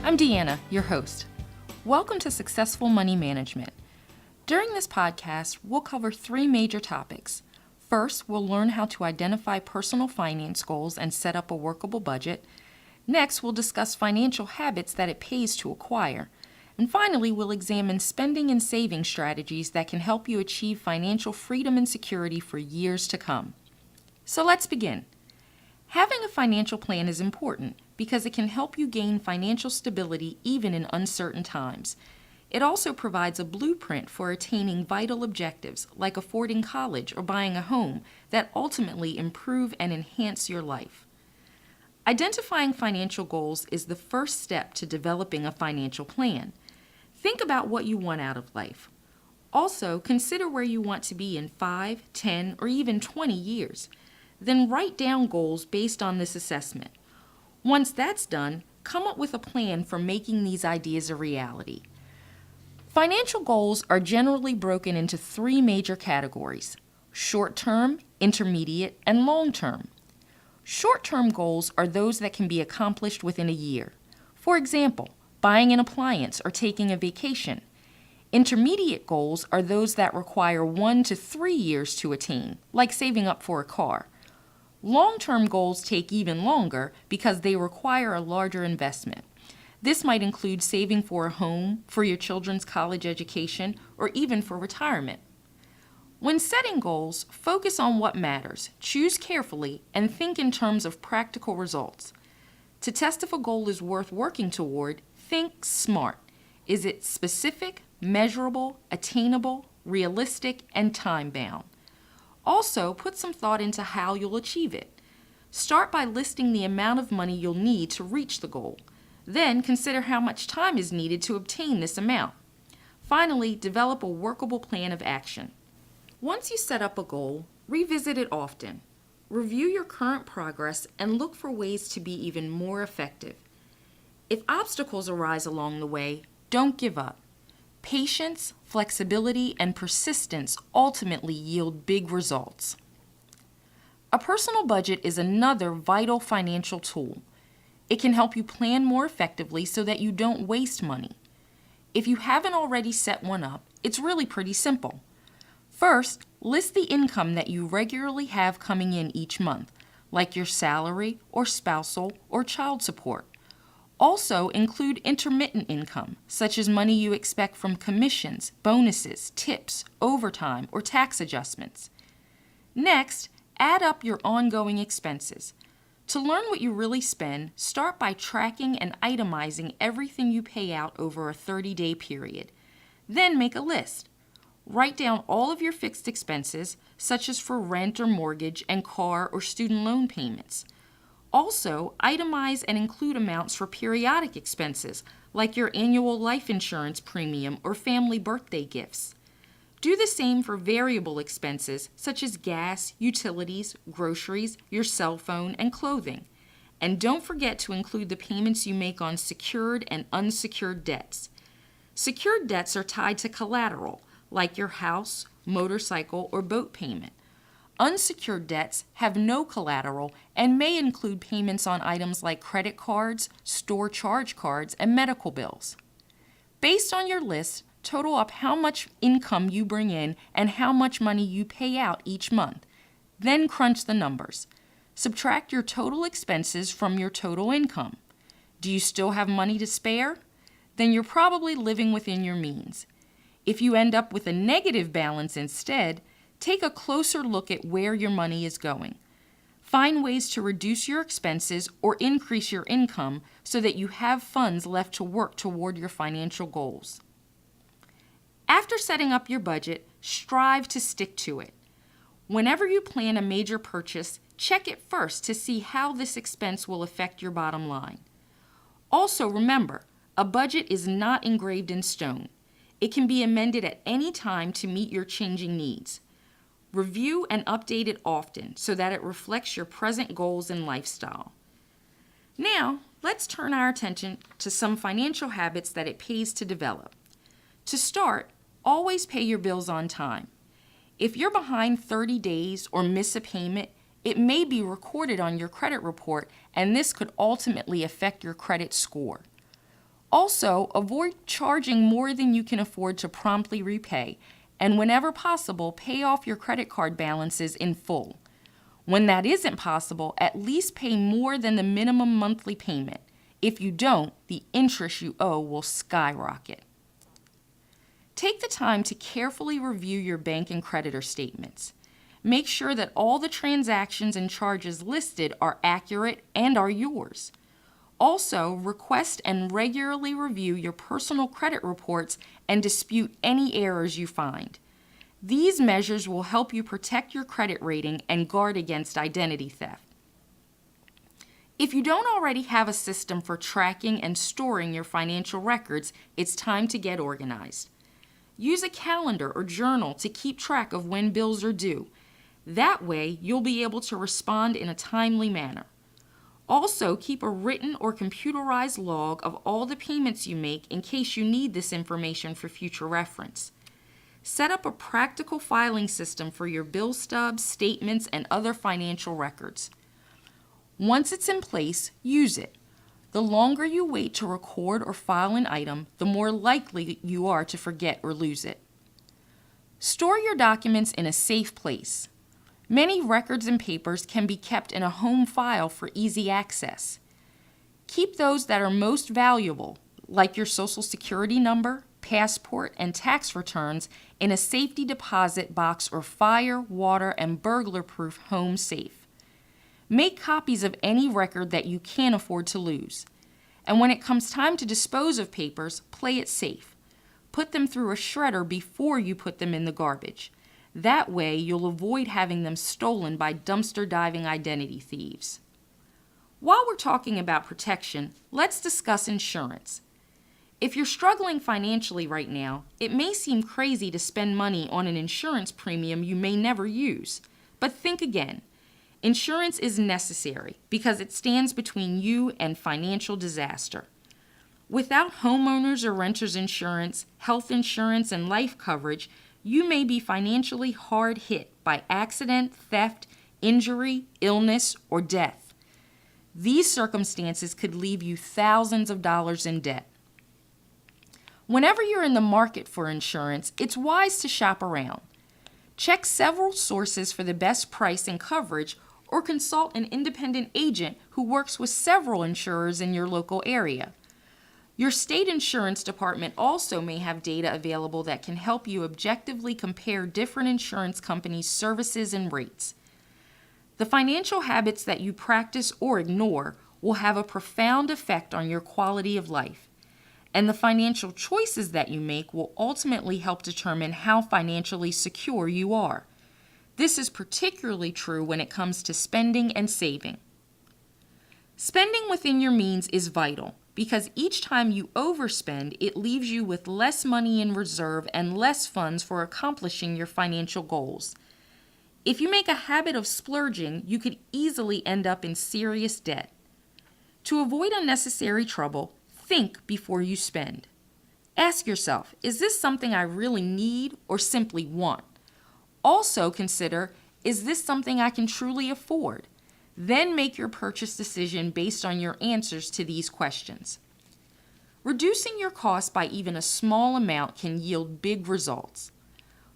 I'm Deanna, your host. Welcome to Successful Money Management. During this podcast, we'll cover three major topics. First, we'll learn how to identify personal finance goals and set up a workable budget. Next, we'll discuss financial habits that it pays to acquire. And finally, we'll examine spending and saving strategies that can help you achieve financial freedom and security for years to come. So let's begin. Having a financial plan is important because it can help you gain financial stability even in uncertain times. It also provides a blueprint for attaining vital objectives like affording college or buying a home that ultimately improve and enhance your life. Identifying financial goals is the first step to developing a financial plan. Think about what you want out of life. Also, consider where you want to be in 5, 10, or even 20 years. Then write down goals based on this assessment. Once that's done, come up with a plan for making these ideas a reality. Financial goals are generally broken into three major categories: short-term, intermediate, and long-term. Short-term goals are those that can be accomplished within a year. For example, buying an appliance or taking a vacation. Intermediate goals are those that require 1 to 3 years to attain, like saving up for a car. Long-term goals take even longer because they require a larger investment. This might include saving for a home, for your children's college education, or even for retirement. When setting goals, focus on what matters, choose carefully, and think in terms of practical results. To test if a goal is worth working toward, think SMART. Is it specific, measurable, attainable, realistic, and time-bound? Also, put some thought into how you'll achieve it. Start by listing the amount of money you'll need to reach the goal. Then consider how much time is needed to obtain this amount. Finally, develop a workable plan of action. Once you set up a goal, revisit it often. Review your current progress and look for ways to be even more effective. If obstacles arise along the way, don't give up. Patience, flexibility, and persistence ultimately yield big results. A personal budget is another vital financial tool. It can help you plan more effectively so that you don't waste money. If you haven't already set one up, it's really pretty simple. First, list the income that you regularly have coming in each month, like your salary or spousal or child support. Also, include intermittent income, such as money you expect from commissions, bonuses, tips, overtime, or tax adjustments. Next, add up your ongoing expenses. To learn what you really spend, start by tracking and itemizing everything you pay out over a 30-day period. Then make a list. Write down all of your fixed expenses, such as for rent or mortgage and car or student loan payments. Also, itemize and include amounts for periodic expenses, like your annual life insurance premium or family birthday gifts. Do the same for variable expenses, such as gas, utilities, groceries, your cell phone, and clothing. And don't forget to include the payments you make on secured and unsecured debts. Secured debts are tied to collateral, like your house, motorcycle, or boat payment. Unsecured debts have no collateral and may include payments on items like credit cards, store charge cards, and medical bills. Based on your list, total up how much income you bring in and how much money you pay out each month. Then crunch the numbers. Subtract your total expenses from your total income. Do you still have money to spare? Then you're probably living within your means. If you end up with a negative balance instead, take a closer look at where your money is going. Find ways to reduce your expenses or increase your income so that you have funds left to work toward your financial goals. After setting up your budget, strive to stick to it. Whenever you plan a major purchase, check it first to see how this expense will affect your bottom line. Also remember, a budget is not engraved in stone. It can be amended at any time to meet your changing needs. Review and update it often so that it reflects your present goals and lifestyle. Now, let's turn our attention to some financial habits that it pays to develop. To start, always pay your bills on time. If you're behind 30 days or miss a payment, it may be recorded on your credit report, and this could ultimately affect your credit score. Also, avoid charging more than you can afford to promptly repay, and whenever possible, pay off your credit card balances in full. When that isn't possible, at least pay more than the minimum monthly payment. If you don't, the interest you owe will skyrocket. Take the time to carefully review your bank and creditor statements. Make sure that all the transactions and charges listed are accurate and are yours. Also, request and regularly review your personal credit reports and dispute any errors you find. These measures will help you protect your credit rating and guard against identity theft. If you don't already have a system for tracking and storing your financial records, it's time to get organized. Use a calendar or journal to keep track of when bills are due. That way, you'll be able to respond in a timely manner. Also, keep a written or computerized log of all the payments you make in case you need this information for future reference. Set up a practical filing system for your bill stubs, statements, and other financial records. Once it's in place, use it. The longer you wait to record or file an item, the more likely you are to forget or lose it. Store your documents in a safe place. Many records and papers can be kept in a home file for easy access. Keep those that are most valuable, like your Social Security number, passport, and tax returns, in a safety deposit box or fire, water, and burglar-proof home safe. Make copies of any record that you can't afford to lose. And when it comes time to dispose of papers, play it safe. Put them through a shredder before you put them in the garbage. That way, you'll avoid having them stolen by dumpster diving identity thieves. While we're talking about protection, let's discuss insurance. If you're struggling financially right now, it may seem crazy to spend money on an insurance premium you may never use. But think again. Insurance is necessary because it stands between you and financial disaster. Without homeowners or renters insurance, health insurance, and life coverage, you may be financially hard hit by accident, theft, injury, illness, or death. These circumstances could leave you thousands of dollars in debt. Whenever you're in the market for insurance, it's wise to shop around. Check several sources for the best price and coverage, or consult an independent agent who works with several insurers in your local area. Your state insurance department also may have data available that can help you objectively compare different insurance companies' services and rates. The financial habits that you practice or ignore will have a profound effect on your quality of life, and the financial choices that you make will ultimately help determine how financially secure you are. This is particularly true when it comes to spending and saving. Spending within your means is vital because each time you overspend, it leaves you with less money in reserve and less funds for accomplishing your financial goals. If you make a habit of splurging, you could easily end up in serious debt. To avoid unnecessary trouble, think before you spend. Ask yourself, is this something I really need or simply want? Also consider, is this something I can truly afford? Then make your purchase decision based on your answers to these questions. Reducing your costs by even a small amount can yield big results.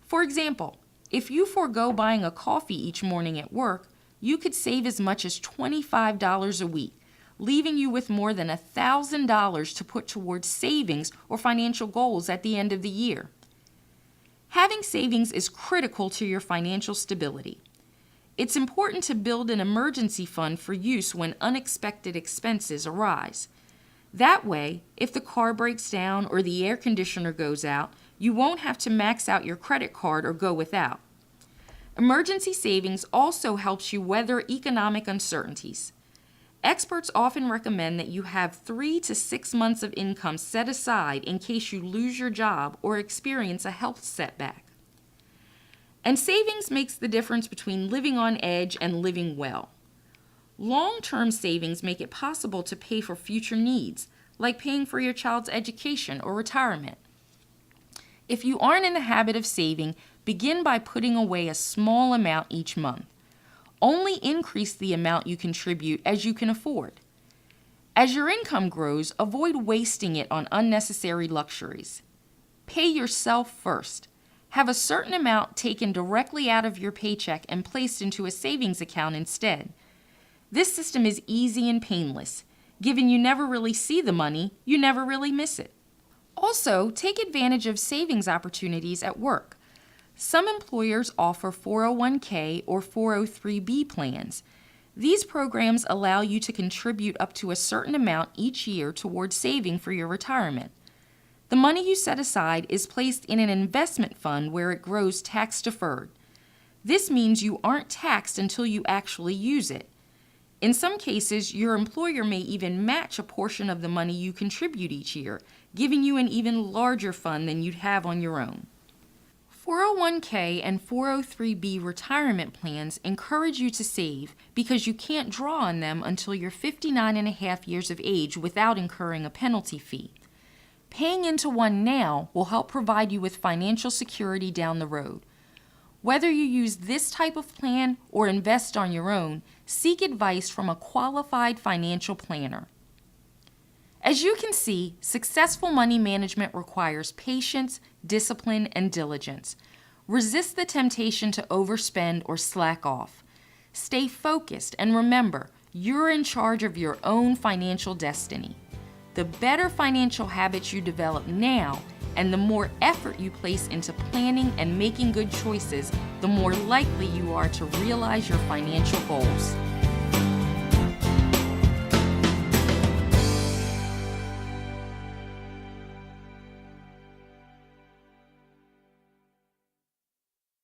For example, if you forego buying a coffee each morning at work, you could save as much as $25 a week, leaving you with more than $1,000 to put towards savings or financial goals at the end of the year. Having savings is critical to your financial stability. It's important to build an emergency fund for use when unexpected expenses arise. That way, if the car breaks down or the air conditioner goes out, you won't have to max out your credit card or go without. Emergency savings also helps you weather economic uncertainties. Experts often recommend that you have 3 to 6 months of income set aside in case you lose your job or experience a health setback. And savings makes the difference between living on edge and living well. Long-term savings make it possible to pay for future needs, like paying for your child's education or retirement. If you aren't in the habit of saving, begin by putting away a small amount each month. Only increase the amount you contribute as you can afford. As your income grows, avoid wasting it on unnecessary luxuries. Pay yourself first. Have a certain amount taken directly out of your paycheck and placed into a savings account instead. This system is easy and painless. Given you never really see the money, you never really miss it. Also, take advantage of savings opportunities at work. Some employers offer 401k or 403b plans. These programs allow you to contribute up to a certain amount each year towards saving for your retirement. The money you set aside is placed in an investment fund where it grows tax-deferred. This means you aren't taxed until you actually use it. In some cases, your employer may even match a portion of the money you contribute each year, giving you an even larger fund than you'd have on your own. 401k and 403b retirement plans encourage you to save because you can't draw on them until you're 59 and a half years of age without incurring a penalty fee. Paying into one now will help provide you with financial security down the road. Whether you use this type of plan or invest on your own, seek advice from a qualified financial planner. As you can see, successful money management requires patience, discipline, and diligence. Resist the temptation to overspend or slack off. Stay focused and remember, you're in charge of your own financial destiny. The better financial habits you develop now and the more effort you place into planning and making good choices, the more likely you are to realize your financial goals.